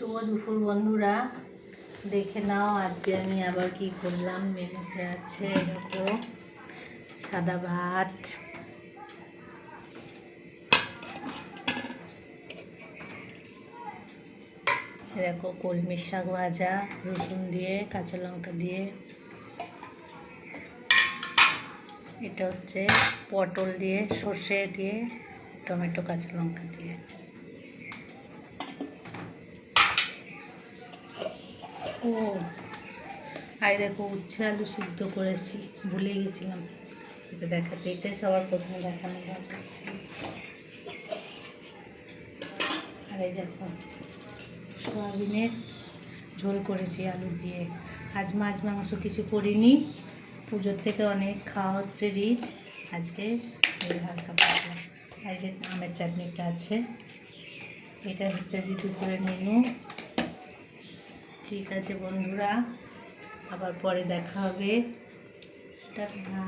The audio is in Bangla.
শুভ দুপুর বন্ধুরা, দেখে নাও আজকে আমি আবার কি করলাম। মেনুতে আছে দেখো সাদা ভাত, দেখো কলমির শাক ভাজা রসুন দিয়ে কাঁচা লঙ্কা দিয়ে, এটা হচ্ছে পটল দিয়ে সর্ষে দিয়ে টমেটো কাঁচা লঙ্কা দিয়ে, ও আর দেখো উচ্ছে আলু সিদ্ধ করেছি, ভুলে গেছিলাম এটা দেখাতে। এটা সবার প্রথমে দেখানো দরকার ছিল। আর এই দেখো সয়াবিনের ঝোল করেছি আলু দিয়ে। আজ মাছ মাংস কিছু করিনি, পুজোর থেকে অনেক খাওয়া হচ্ছে রিচ। আজকে এই হালকা পাতলা। এই যে আমের চাটনিটা আছে, এটা হচ্ছে যে দুপুরের মেনু। ঠিক আছে বন্ধুরা, আবার পরে দেখা হবে। টাটা।